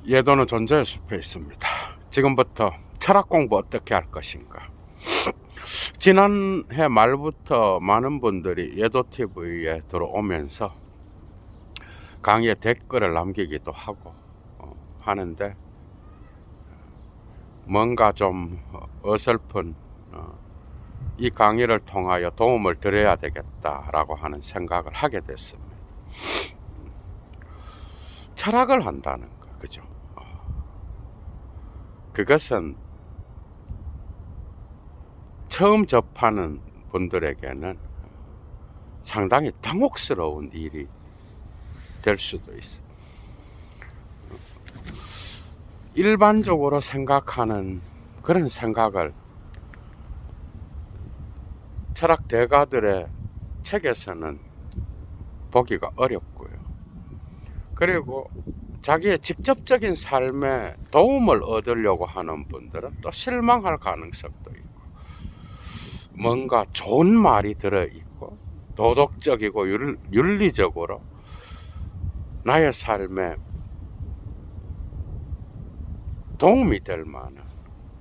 예도는 존재의 숲에 있습니다. 지금부터 철학 공부 어떻게 할 것인가. 지난해 말부터 많은 분들이 예도TV에 들어오면서 강의에 댓글을 남기기도 하고 하는데, 뭔가 좀 어설픈 이 강의를 통하여 도움을 드려야 되겠다라고 하는 생각을 하게 됐습니다. 철학을 한다는 거, 그죠? 그것은 처음 접하는 분들에게는 상당히 당혹스러운 일이 될 수도 있어. 일반적으로 생각하는 그런 생각을 철학 대가들의 책에서는 보기가 어렵고요. 그리고 자기의 직접적인 삶에 도움을 얻으려고 하는 분들은 또 실망할 가능성도 있고, 뭔가 좋은 말이 들어있고 도덕적이고 윤리적으로 나의 삶에 도움이 될 만한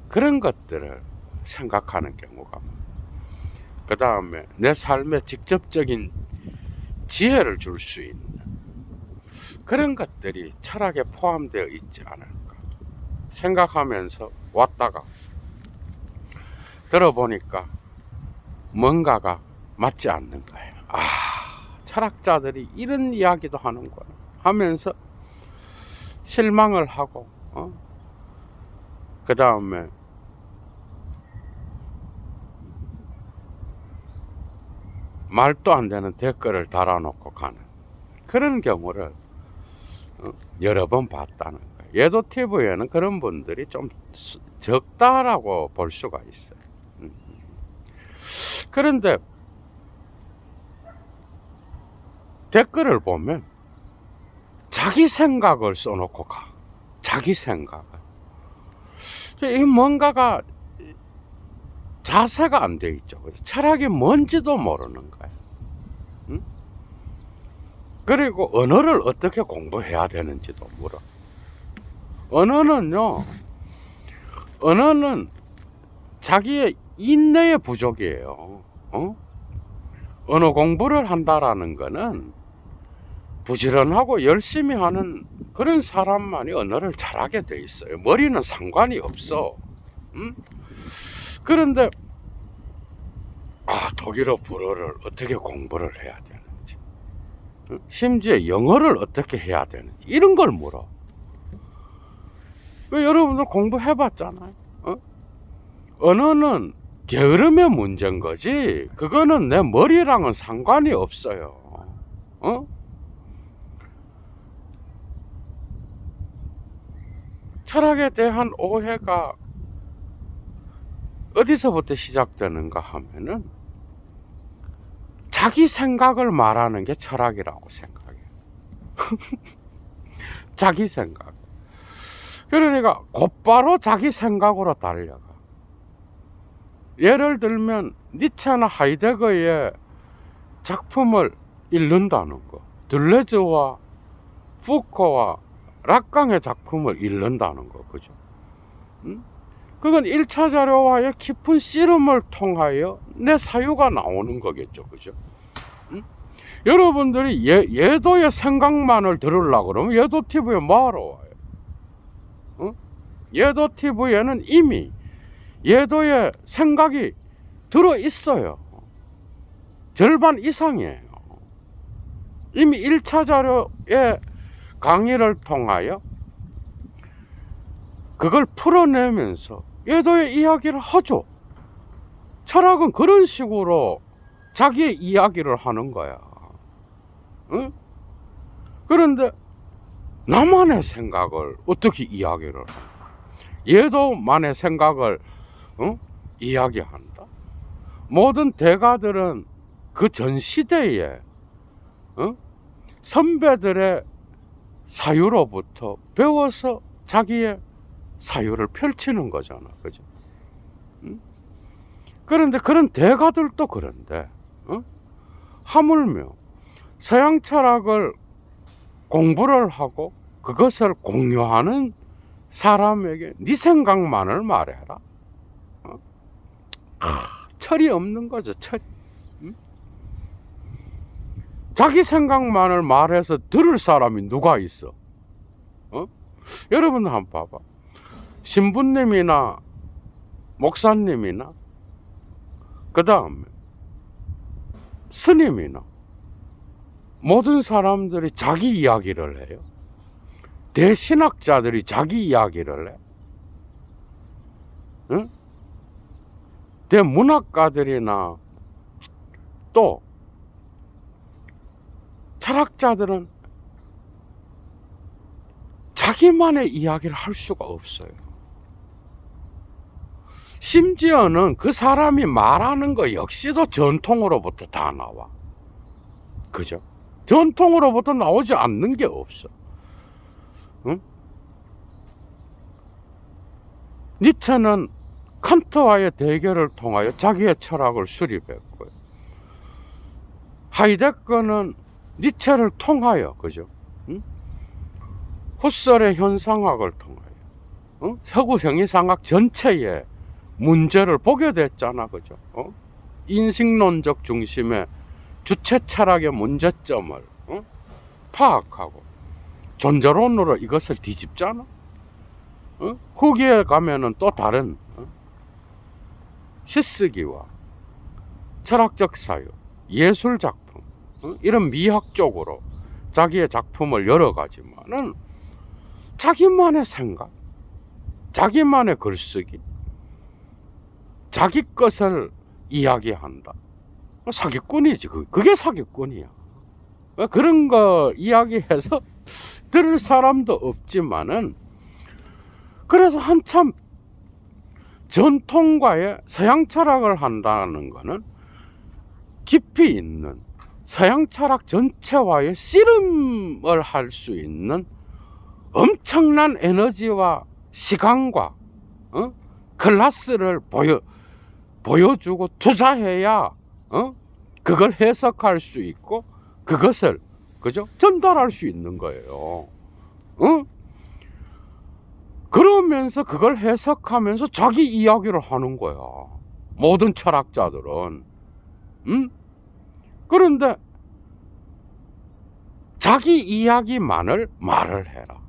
그런 것들을 생각하는 경우가 많아요. 그 다음에 내 삶에 직접적인 지혜를 줄 수 있는 그런 것들이 철학에 포함되어 있지 않을까 생각하면서 왔다가 들어보니까 뭔가가 맞지 않는 거예요. 철학자들이 이런 이야기도 하는구나 하면서 실망을 하고, 그 다음에 말도 안 되는 댓글을 달아놓고 가는 그런 경우를 여러 번 봤다는 거예요. 예도TV에는 그런 분들이 좀 적다라고 볼 수가 있어요. 그런데 댓글을 보면 자기 생각을 써놓고 가. 자기 생각을. 이 뭔가가 자세가 안 돼 있죠. 철학이 뭔지도 모르는 거예요. 그리고 언어를 어떻게 공부해야 되는지도 물어. 언어는 자기의 인내의 부족이에요. 언어 공부를 한다라는 거는 부지런하고 열심히 하는 그런 사람만이 언어를 잘하게 돼 있어요. 머리는 상관이 없어. 그런데 독일어, 불어를 어떻게 공부를 해야 되는지, 심지어 영어를 어떻게 해야 되는지 이런 걸 물어. 여러분들 공부해봤잖아요. 언어는 게으름의 문제인 거지 그거는 내 머리랑은 상관이 없어요. 철학에 대한 오해가 어디서부터 시작되는가 하면은 자기 생각을 말하는 게 철학이라고 생각해요. 자기 생각. 그러니까 곧바로 자기 생각으로 달려가. 예를 들면 니체나 하이데거의 작품을 읽는다는 거, 들레즈와 푸코와 락강의 작품을 읽는다는 거, 그죠? 그건 1차 자료와의 깊은 씨름을 통하여 내 사유가 나오는 거겠죠, 그죠? 여러분들이 예도의 생각만을 들으려고 그러면 예도TV에 뭐하러 와요? 예도TV에는 이미 예도의 생각이 들어있어요. 절반 이상이에요. 이미 1차 자료의 강의를 통하여 그걸 풀어내면서 예도의 이야기를 하죠. 철학은 그런 식으로 자기의 이야기를 하는 거야. 그런데 나만의 생각을 어떻게 이야기를 하는 거야? 예도만의 생각을 이야기한다. 모든 대가들은 그 전 시대에 선배들의 사유로부터 배워서 자기의 사유를 펼치는 거잖아, 그죠? 그런데 그런 대가들도 그런데 하물며 서양 철학을 공부를 하고 그것을 공유하는 사람에게 네 생각만을 말해라. 철이 없는 거죠. 철. 자기 생각만을 말해서 들을 사람이 누가 있어? 여러분 한번 봐봐. 신부님이나 목사님이나 그 다음에 스님이나 모든 사람들이 자기 이야기를 해요. 대신학자들이 자기 이야기를 해. 응? 대문학가들이나 또 철학자들은 자기만의 이야기를 할 수가 없어요. 심지어는 그 사람이 말하는 거 역시도 전통으로부터 다 나와. 그죠? 전통으로부터 나오지 않는 게 없어. 응? 니체는 칸트와의 대결을 통하여 자기의 철학을 수립했고요. 하이데거는 니체를 통하여, 그죠? 응? 후설의 현상학을 통하여 서구 형이상학 전체의 문제를 보게 됐잖아, 그죠? 인식론적 중심의 주체 철학의 문제점을 파악하고 존재론으로 이것을 뒤집잖아. 후기에 가면은 또 다른 시쓰기와 철학적 사유, 예술 작품, 이런 미학 쪽으로 자기의 작품을 여러 가지만은 자기만의 생각, 자기만의 글쓰기, 자기 것을 이야기한다. 사기꾼이지. 그게 사기꾼이야. 그런 거 이야기해서 들을 사람도 없지만은, 그래서 한참 전통과의 서양 철학을 한다는 거는 깊이 있는 서양 철학 전체와의 씨름을 할 수 있는 엄청난 에너지와 시간과 클래스를 보여주고 투자해야 그걸 해석할 수 있고 그것을, 그죠? 전달할 수 있는 거예요. 그러면서 그걸 해석하면서 자기 이야기를 하는 거야. 모든 철학자들은. 그런데 자기 이야기만을 말을 해라.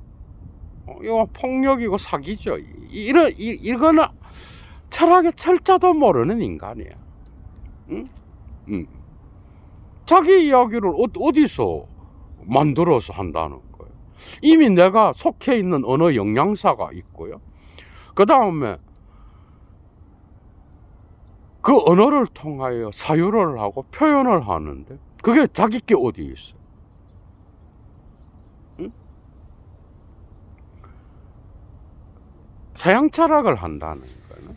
이거 폭력이고 사기죠. 이거는 철학의 철자도 모르는 인간이야. 자기 이야기를 어디서 만들어서 한다는 거예요. 이미 내가 속해 있는 언어 영양사가 있고요. 그 다음에 그 언어를 통하여 사유를 하고 표현을 하는데 그게 자기 게 어디 있어? 서양 철학을 한다는 거는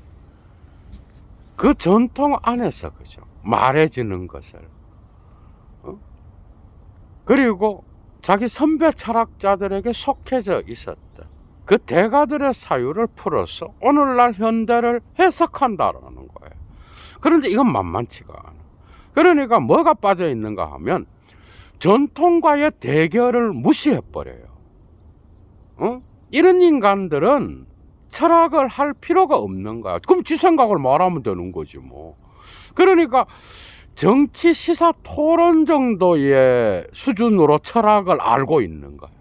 그 전통 안에서, 그죠? 말해지는 것을, 그리고 자기 선배 철학자들에게 속해져 있었던 그 대가들의 사유를 풀어서 오늘날 현대를 해석한다라는 거예요. 그런데 이건 만만치가 않아. 그러니까 뭐가 빠져 있는가 하면 전통과의 대결을 무시해버려요. 이런 인간들은 철학을 할 필요가 없는 거야. 그럼 지 생각을 말하면 되는 거지 뭐. 그러니까 정치 시사 토론 정도의 수준으로 철학을 알고 있는 거야.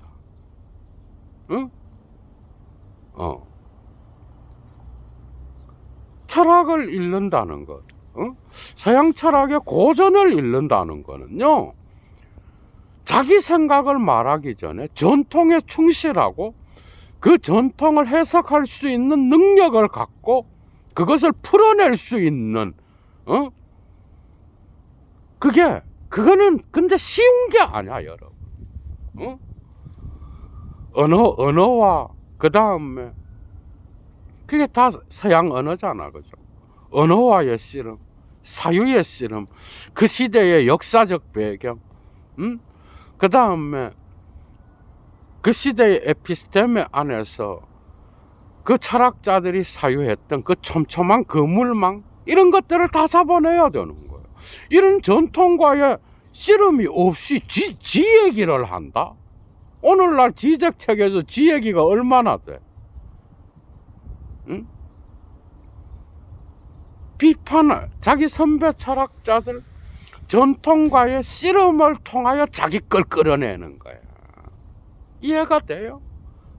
철학을 읽는다는 것, 서양 철학의 고전을 읽는다는 거는요, 자기 생각을 말하기 전에 전통에 충실하고 그 전통을 해석할 수 있는 능력을 갖고 그것을 풀어낼 수 있는, 그거는 근데 쉬운 게 아니야, 여러분. 언어와 그 다음에 그게 다 서양 언어잖아, 그죠? 언어와의 씨름, 사유의 씨름, 그 시대의 역사적 배경, 그 다음에 그 시대의 에피스테메 안에서 그 철학자들이 사유했던 그 촘촘한 그물망, 이런 것들을 다 잡아내야 되는 거예요. 이런 전통과의 씨름이 없이 지 얘기를 한다? 오늘날 지적책에서 지 얘기가 얼마나 돼? 응? 비판을 자기 선배 철학자들 전통과의 씨름을 통하여 자기 걸 끌어내는 거야. 이해가 돼요?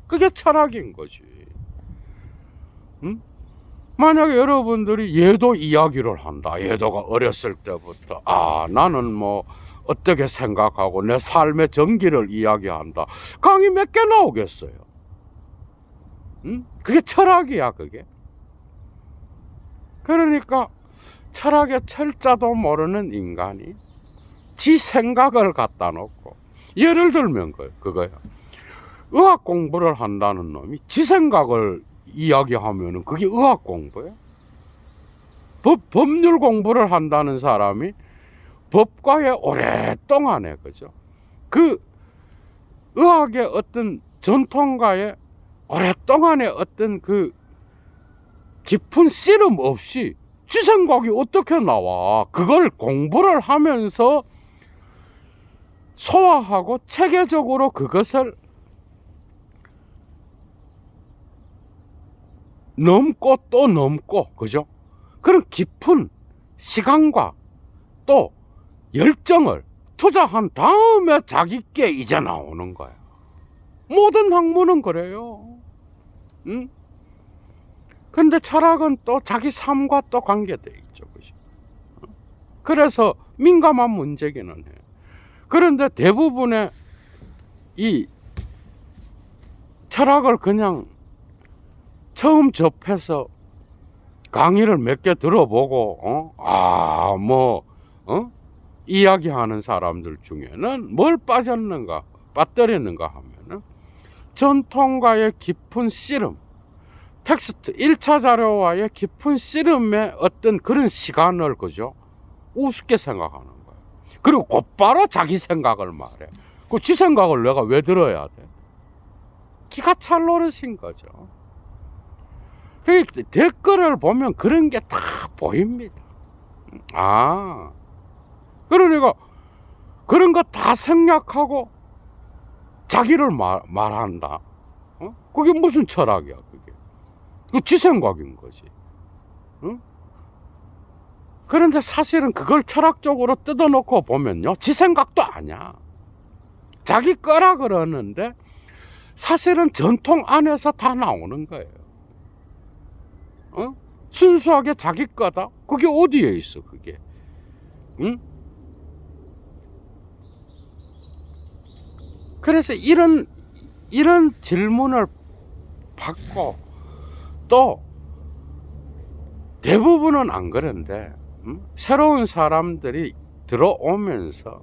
그게 철학인 거지. 응? 만약에 여러분들이 예도 이야기를 한다. 예도가 어렸을 때부터 나는 뭐 어떻게 생각하고 내 삶의 전기를 이야기한다. 강의 몇 개 나오겠어요? 응? 그게 철학이야, 그게. 그러니까 철학의 철자도 모르는 인간이 지 생각을 갖다 놓고, 예를 들면 그거야. 의학 공부를 한다는 놈이 지 생각을 이야기하면은 그게 의학 공부야? 법률 공부를 한다는 사람이 법과에 오랫동안에, 그죠? 그 의학의 어떤 전통과에 오랫동안에 어떤 그 깊은 씨름 없이 지 생각이 어떻게 나와? 그걸 공부를 하면서 소화하고 체계적으로 그것을 넘고 또 넘고, 그죠? 그런 깊은 시간과 또 열정을 투자한 다음에 자기께 이제 나오는 거야. 모든 학문은 그래요. 응? 근데 철학은 또 자기 삶과 또 관계돼 있죠. 그죠? 그래서 민감한 문제기는 해. 그런데 대부분의 이 철학을 그냥 처음 접해서 강의를 몇 개 들어보고 이야기하는 사람들 중에는 뭘 빠뜨렸는가 하면은 전통과의 깊은 씨름, 텍스트 1차 자료와의 깊은 씨름의 어떤 그런 시간을, 그죠? 우습게 생각하는 거야. 그리고 곧바로 자기 생각을 말해. 그 지 생각을 내가 왜 들어야 돼? 기가 찰 노릇인 거죠. 그 댓글을 보면 그런 게 다 보입니다. 그러니까 그런 거 다 생략하고 자기를 말한다. 그게 무슨 철학이야, 그게? 그 지 생각인 거지. 그런데 사실은 그걸 철학적으로 뜯어놓고 보면요, 지 생각도 아니야. 자기 거라 그러는데 사실은 전통 안에서 다 나오는 거예요. 순수하게 자기 거다? 그게 어디에 있어, 그게? 응? 그래서 이런 질문을 받고, 또 대부분은 안 그런데 새로운 사람들이 들어오면서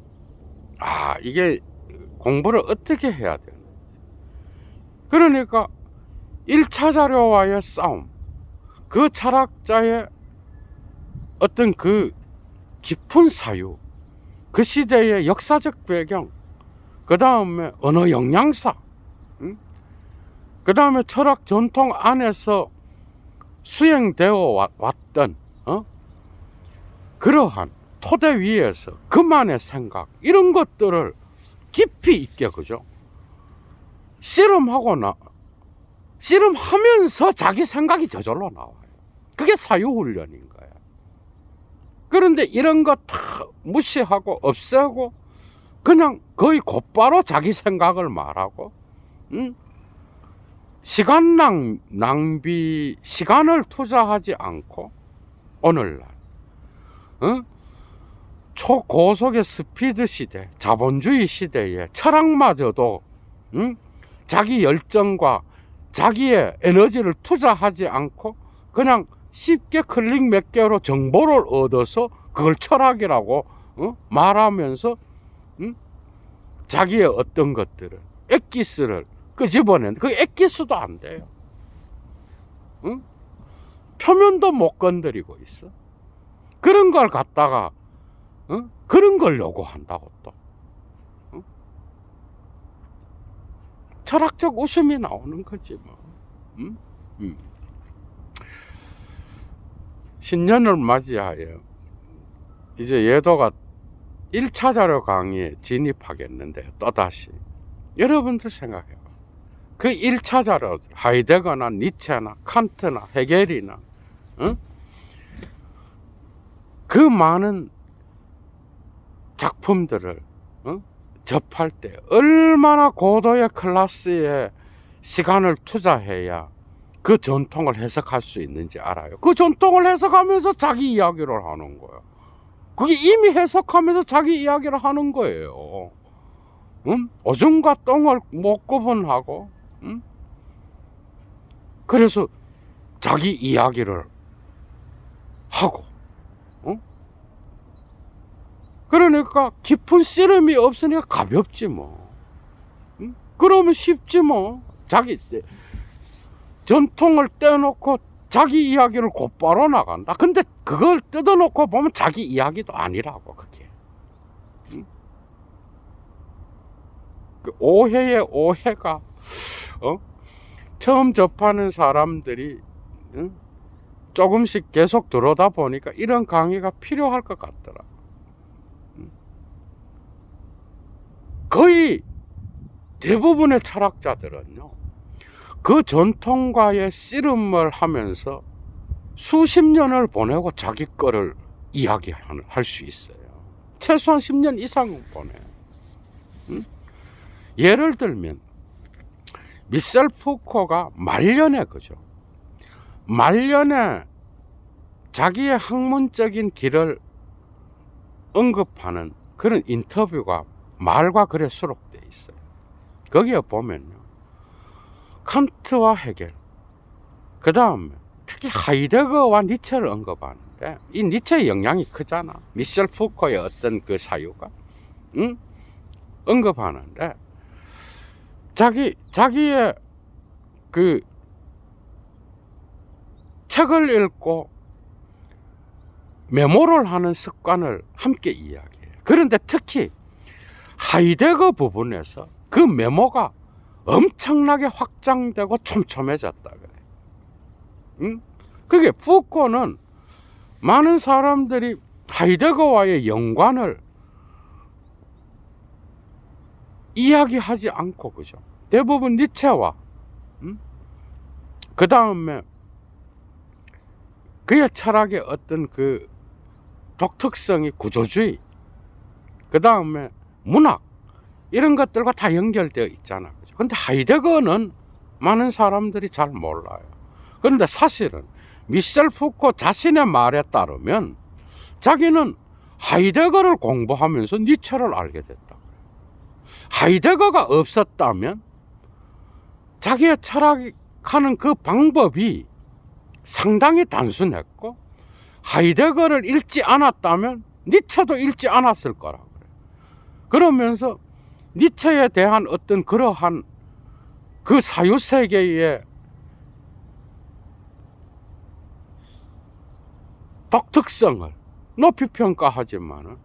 이게 공부를 어떻게 해야 되나. 그러니까 1차 자료와의 싸움, 그 철학자의 어떤 그 깊은 사유, 그 시대의 역사적 배경, 그 다음에 언어 영양사, 그 다음에 철학 전통 안에서 수행되어 왔던 그러한 토대 위에서 그만의 생각, 이런 것들을 깊이 있게, 그죠? 씨름하면서 자기 생각이 저절로 나와요. 그게 사유훈련인 거야. 그런데 이런 거 다 무시하고 없애고 그냥 거의 곧바로 자기 생각을 말하고, 시간 낭비, 시간을 투자하지 않고 오늘날 초고속의 스피드 시대, 자본주의 시대에 철학마저도 자기 열정과 자기의 에너지를 투자하지 않고 그냥 쉽게 클릭 몇 개로 정보를 얻어서 그걸 철학이라고 말하면서 자기의 어떤 것들을, 엑기스를 끄집어낸, 그 엑기스도 안 돼요. 표면도 못 건드리고 있어. 그런 걸 갖다가 그런 걸 요구한다고 또 철학적 웃음이 나오는 거지 뭐. 신년을 맞이하여 이제 예도가 1차 자료 강의에 진입하겠는데, 또다시 여러분들 생각해요. 그 1차 자료들, 하이데거나 니체나 칸트나 헤겔이나, 응? 그 많은 작품들을, 응? 접할 때 얼마나 고도의 클래스의 시간을 투자해야 그 전통을 해석할 수 있는지 알아요. 그 전통을 해석하면서 자기 이야기를 하는 거예요. 그게 이미 해석하면서 자기 이야기를 하는 거예요. 응? 오줌과 똥을 못 구분하고, 응? 그래서 자기 이야기를 하고, 응? 그러니까 깊은 씨름이 없으니까 가볍지 뭐. 응? 그러면 쉽지 뭐. 자기 전통을 떼놓고 자기 이야기를 곧바로 나간다. 근데 그걸 뜯어놓고 보면 자기 이야기도 아니라고, 그게. 응? 그 오해의 오해가, 처음 접하는 사람들이, 응? 조금씩 계속 들어다 보니까 이런 강의가 필요할 것 같더라. 응? 거의 대부분의 철학자들은요, 그 전통과의 씨름을 하면서 수십 년을 보내고 자기 거를 이야기할 수 있어요. 최소한 10년 이상은 보내. 응? 예를 들면 미셸 푸코가 말년에, 그죠? 말년에 자기의 학문적인 길을 언급하는 그런 인터뷰가 말과 글에 수록되어 있어요. 거기에 보면요, 칸트와 헤겔, 그 다음에 특히 하이데거와 니체를 언급하는데, 이 니체의 영향이 크잖아. 미셸 푸코의 어떤 그 사유가, 응? 언급하는데, 자기의 그 책을 읽고 메모를 하는 습관을 함께 이야기해요. 그런데 특히 하이데거 부분에서 그 메모가 엄청나게 확장되고 촘촘해졌다 그래. 응? 그게 푸코는 많은 사람들이 하이데거와의 연관을 이야기하지 않고, 그죠? 대부분 니체와, 응? 그 다음에 그의 철학의 어떤 그 독특성이 구조주의, 그 다음에 문학, 이런 것들과 다 연결되어 있잖아. 근데 하이데거는 많은 사람들이 잘 몰라요. 그런데 사실은 미셸 푸코 자신의 말에 따르면 자기는 하이데거를 공부하면서 니체를 알게 됐다. 하이데거가 없었다면 자기의 철학하는 그 방법이 상당히 단순했고, 하이데거를 읽지 않았다면 니체도 읽지 않았을 거라고 그래요. 그러면서 니체에 대한 어떤 그러한 그 사유세계의 독특성을 높이 평가하지만,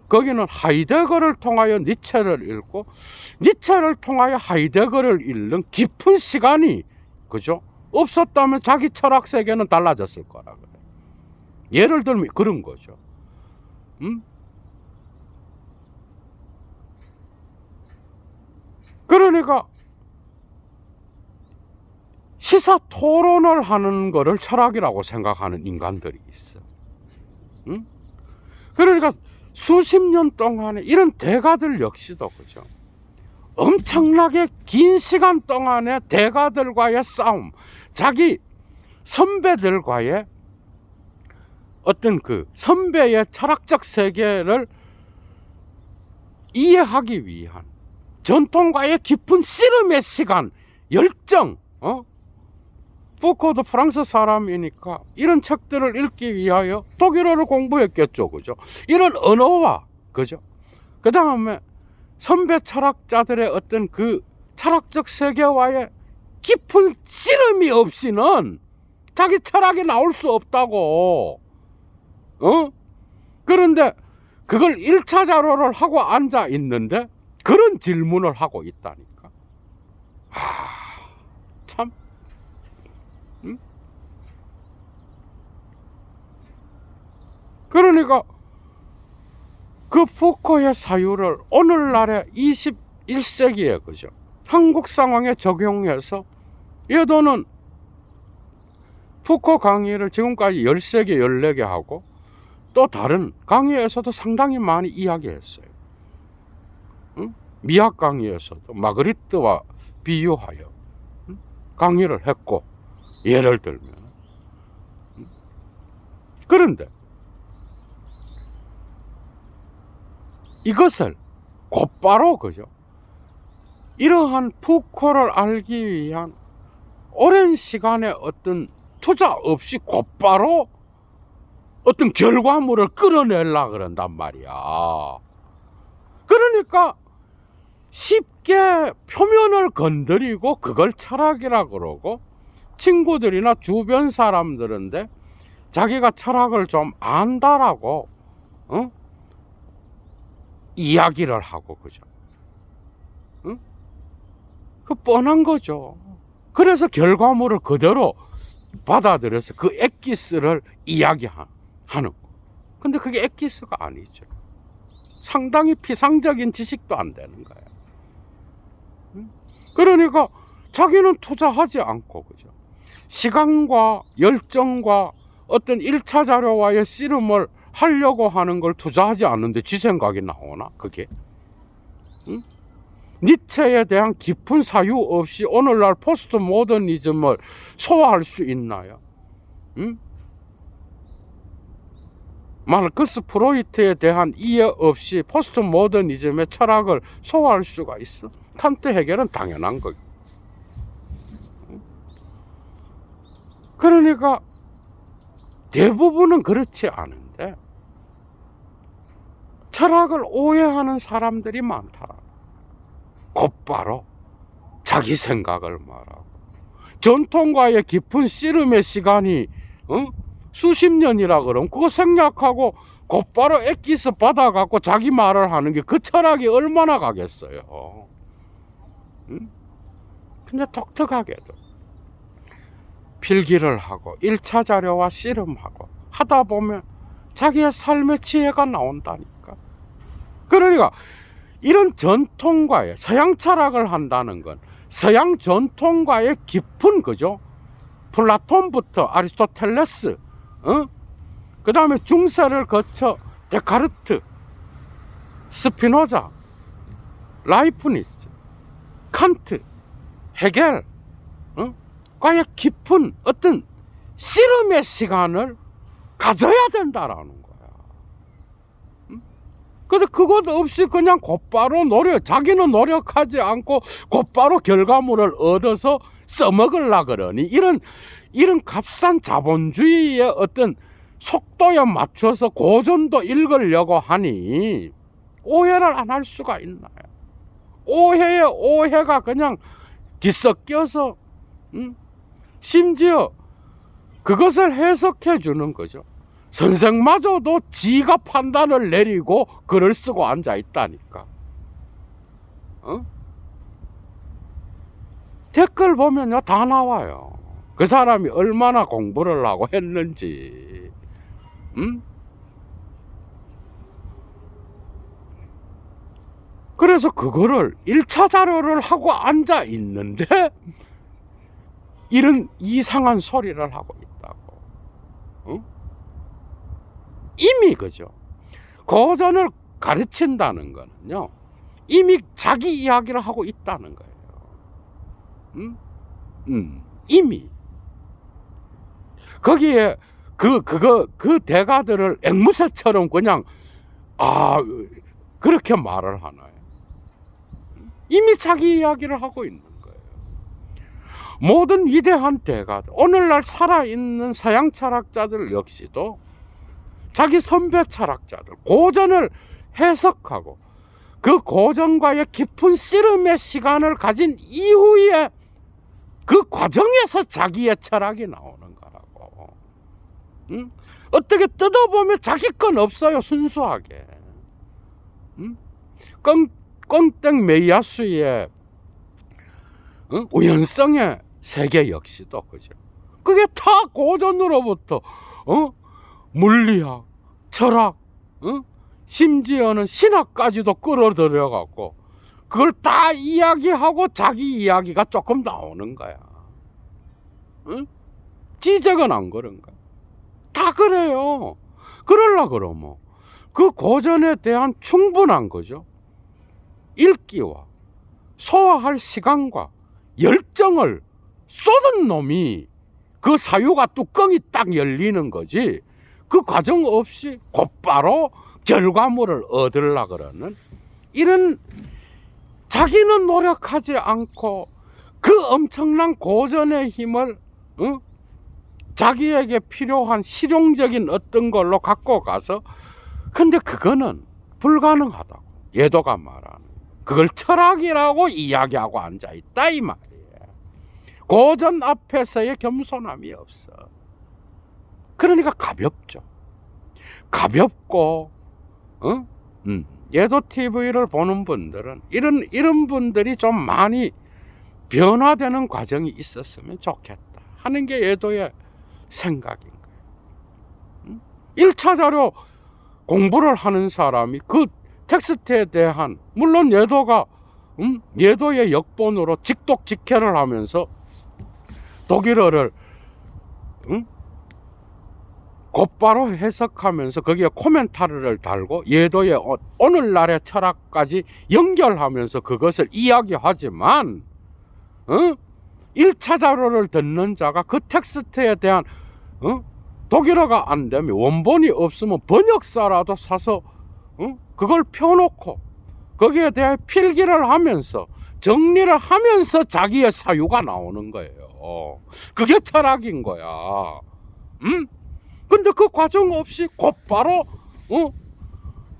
거기는 하이데거를 통하여 니체를 읽고 니체를 통하여 하이데거를 읽는 깊은 시간이, 그죠? 없었다면 자기 철학 세계는 달라졌을 거라 그래. 예를 들면 그런 거죠. 그러니까 시사 토론을 하는 거를 철학이라고 생각하는 인간들이 있어. 그러니까 수십 년 동안에 이런 대가들 역시도, 그죠? 엄청나게 긴 시간 동안에 대가들과의 싸움, 자기 선배들과의 어떤 그 선배의 철학적 세계를 이해하기 위한 전통과의 깊은 씨름의 시간, 열정, 푸코도 프랑스 사람이니까 이런 책들을 읽기 위하여 독일어를 공부했겠죠, 그죠? 이런 언어와, 그죠? 그 다음에 선배 철학자들의 어떤 그 철학적 세계와의 깊은 씨름이 없이는 자기 철학이 나올 수 없다고. 그런데 그걸 1차 자료를 하고 앉아 있는데 그런 질문을 하고 있다니까. 참. 그러니까 그 푸코의 사유를 오늘날의 21세기에, 그죠? 한국 상황에 적용해서 예도는 푸코 강의를 지금까지 13개, 14개 하고 또 다른 강의에서도 상당히 많이 이야기했어요. 응? 미학 강의에서도 마그리트와 비유하여 강의를 했고, 예를 들면. 그런데 이것을 곧바로, 그죠? 이러한 푸코를 알기 위한 오랜 시간의 어떤 투자 없이 곧바로 어떤 결과물을 끌어내려고 그런단 말이야. 그러니까 쉽게 표면을 건드리고 그걸 철학이라 그러고, 친구들이나 주변 사람들인데 자기가 철학을 좀 안다라고 이야기를 하고, 그죠? 그 뻔한 거죠. 그래서 결과물을 그대로 받아들여서 그 엑기스를 이야기하는 거. 근데 그게 엑기스가 아니죠. 상당히 피상적인 지식도 안 되는 거예요. 그러니까 자기는 투자하지 않고, 그죠? 시간과 열정과 어떤 1차 자료와의 씨름을 하려고 하는 걸 투자하지 않는데 지 생각이 나오나, 그게? 응? 니체에 대한 깊은 사유 없이 오늘날 포스트 모더니즘을 소화할 수 있나요? 응? 마르크스 프로이트에 대한 이해 없이 포스트 모더니즘의 철학을 소화할 수가 있어? 칸트 해결은 당연한 거예요. 그러니까 대부분은 그렇지 않은데 철학을 오해하는 사람들이 많다. 곧바로 자기 생각을 말하고, 전통과의 깊은 씨름의 시간이 수십 년이라 그러면 그거 생략하고 곧바로 엑기스 받아갖고 자기 말을 하는 게 그 철학이 얼마나 가겠어요. 근데 독특하게도 필기를 하고 1차 자료와 씨름하고 하다 보면 자기의 삶의 지혜가 나온다니까. 그러니까 이런 전통과의 서양 철학을 한다는 건 서양 전통과의 깊은, 그죠? 플라톤부터 아리스토텔레스, 그 다음에 중세를 거쳐 데카르트, 스피노자, 라이프니츠, 칸트, 헤겔, 과의 깊은 어떤 씨름의 시간을 가져야 된다라는 거야. 근데 그것 없이 그냥 곧바로 자기는 노력하지 않고 곧바로 결과물을 얻어서 써먹으려 그러니, 이런 값싼 자본주의의 어떤 속도에 맞춰서 고전도 읽으려고 하니 오해를 안 할 수가 있나요? 오해에 오해가 그냥 뒤섞여서, 심지어 그것을 해석해 주는 거죠. 선생마저도 지가 판단을 내리고 글을 쓰고 앉아 있다니까. 댓글 보면요 다 나와요. 그 사람이 얼마나 공부를 하고 했는지. 그래서 그거를 1차 자료를 하고 앉아 있는데 이런 이상한 소리를 하고 있다고. 이미, 그죠? 고전을 가르친다는 거는요 이미 자기 이야기를 하고 있다는 거예요. 이미 거기에 그 대가들을 앵무새처럼 그냥 그렇게 말을 하나요? 이미 자기 이야기를 하고 있는 거예요. 모든 위대한 대가들, 오늘날 살아있는 서양 철학자들 역시도 자기 선배 철학자들 고전을 해석하고 그 고전과의 깊은 씨름의 시간을 가진 이후에 그 과정에서 자기의 철학이 나오는 거라고. 어떻게 뜯어보면 자기 건 없어요, 순수하게. 껑땡 메이야스의 우연성의 세계 역시도, 그죠? 그게 다 고전으로부터 물리학, 철학, 심지어는 신학까지도 끌어들여갖고 그걸 다 이야기하고 자기 이야기가 조금 나오는 거야. 응? 지적은 안 그런가? 다 그래요. 그러려 그러면 그 고전에 대한 충분한 거죠. 읽기와 소화할 시간과 열정을 쏟은 놈이 그 사유가 뚜껑이 딱 열리는 거지. 그 과정 없이 곧바로 결과물을 얻으려 그러는 이런, 자기는 노력하지 않고 그 엄청난 고전의 힘을 자기에게 필요한 실용적인 어떤 걸로 갖고 가서, 근데 그거는 불가능하다고 예도가 말하는, 그걸 철학이라고 이야기하고 앉아있다 이 말이에요. 고전 앞에서의 겸손함이 없어. 그러니까 가볍죠. 가볍고 예도 TV를 보는 분들은 이런 분들이 좀 많이 변화되는 과정이 있었으면 좋겠다 하는 게 예도의 생각인 거예요. 1차 자료 공부를 하는 사람이 그 텍스트에 대한, 물론 예도가 예도의 역본으로 직독직해를 하면서 독일어를 곧바로 해석하면서 거기에 코멘타르를 달고 예도의 오늘날의 철학까지 연결하면서 그것을 이야기하지만 1차 자료를 듣는 자가 그 텍스트에 대한 독일어가 안 되면 원본이 없으면 번역사라도 사서 그걸 펴놓고 거기에 대해 필기를 하면서 정리를 하면서 자기의 사유가 나오는 거예요. 그게 철학인 거야. 근데 그 과정 없이 곧바로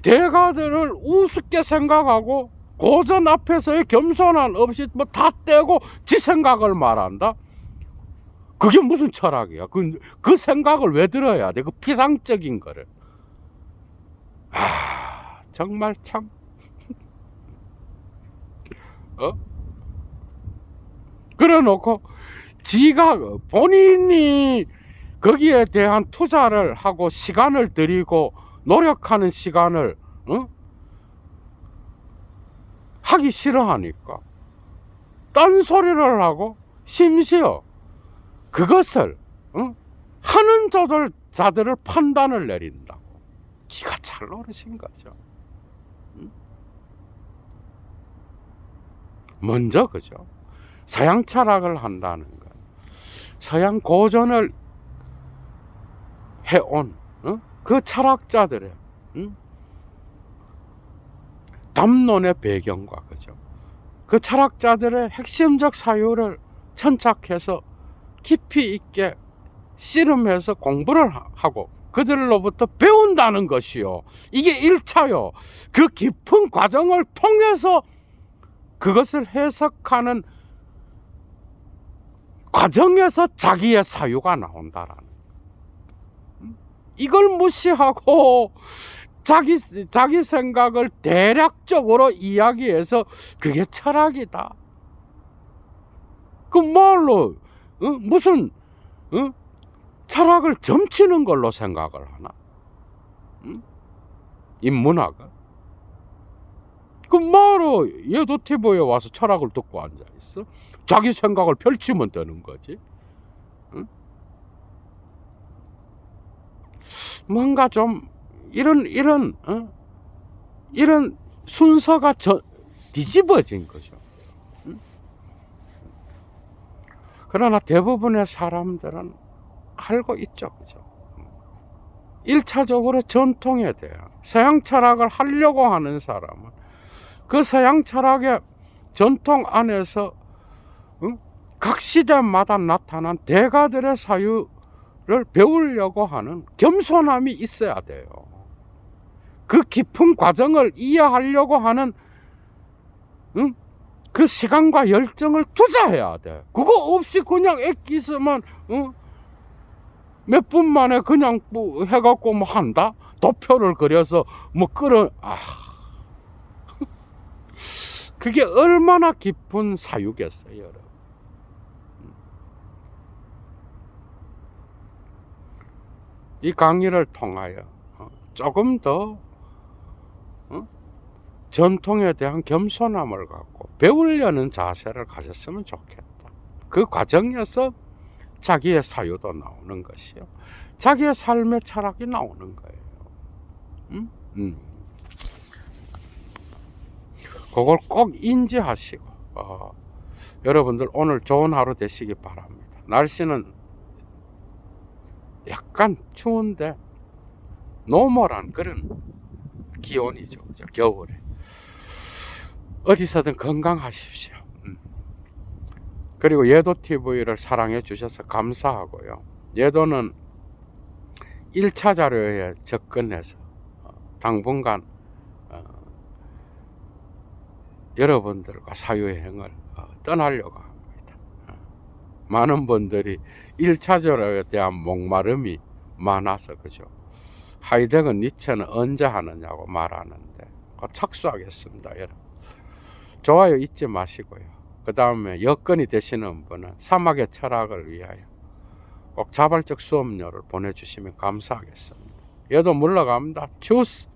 대가들을 우습게 생각하고 고전 앞에서의 겸손함 없이 뭐 다 떼고 지 생각을 말한다? 그게 무슨 철학이야? 그 생각을 왜 들어야 돼? 그 피상적인 거를. 정말 참. 그래 놓고 지가 본인이 거기에 대한 투자를 하고 시간을 들이고 노력하는 시간을 하기 싫어하니까 딴소리를 하고 심지어 그것을 하는 자들을 판단을 내린다고. 기가 찰 노릇인 거죠. 먼저 그죠. 서양 철학을 한다는 건 서양 고전을 해온 그 철학자들의 담론의 배경과 그죠. 그 철학자들의 핵심적 사유를 천착해서 깊이 있게 씨름해서 공부를 하고 그들로부터 배운다는 것이요. 이게 1차요. 그 깊은 과정을 통해서 그것을 해석하는 과정에서 자기의 사유가 나온다라는. 이걸 무시하고 자기 생각을 대략적으로 이야기해서 그게 철학이다. 그 말로 무슨 철학을 점치는 걸로 생각을 하나? 인문학을. 그 말로 예도 TV에 와서 철학을 듣고 앉아 있어. 자기 생각을 펼치면 되는 거지. 뭔가 좀 이런 순서가 뒤집어진 거죠. 그러나 대부분의 사람들은 알고 있죠. 그죠? 1차적으로 전통에 대한 서양 철학을 하려고 하는 사람은 그 서양 철학의 전통 안에서 각 시대마다 나타난 대가들의 사유를 배우려고 하는 겸손함이 있어야 돼요. 그 깊은 과정을 이해하려고 하는 그 시간과 열정을 투자해야 돼. 그거 없이 그냥 액기스만 몇 분 만에 그냥 뭐 해갖고 뭐 한다? 도표를 그려서 뭐 그게 얼마나 깊은 사유겠어요, 여러분. 이 강의를 통하여 조금 더 전통에 대한 겸손함을 갖고 배우려는 자세를 가졌으면 좋겠다. 그 과정에서 자기의 사유도 나오는 것이요. 자기의 삶의 철학이 나오는 거예요. 그걸 꼭 인지하시고, 여러분들 오늘 좋은 하루 되시기 바랍니다. 날씨는 약간 추운데 노멀한 그런 기온이죠. 겨울에. 어디서든 건강하십시오. 그리고 예도TV를 사랑해 주셔서 감사하고요. 예도는 1차 자료에 접근해서 당분간 여러분들과 사유여행을 떠나려고 합니다. 많은 분들이 1차 자료에 대한 목마름이 많아서 그죠. 하이데거 니체는 언제 하느냐고 말하는데 착수하겠습니다. 여러분. 좋아요 잊지 마시고요. 그 다음에 여건이 되시는 분은 사막의 철학을 위하여 꼭 자발적 수업료를 보내주시면 감사하겠습니다. 얘도 물러갑니다. 주스!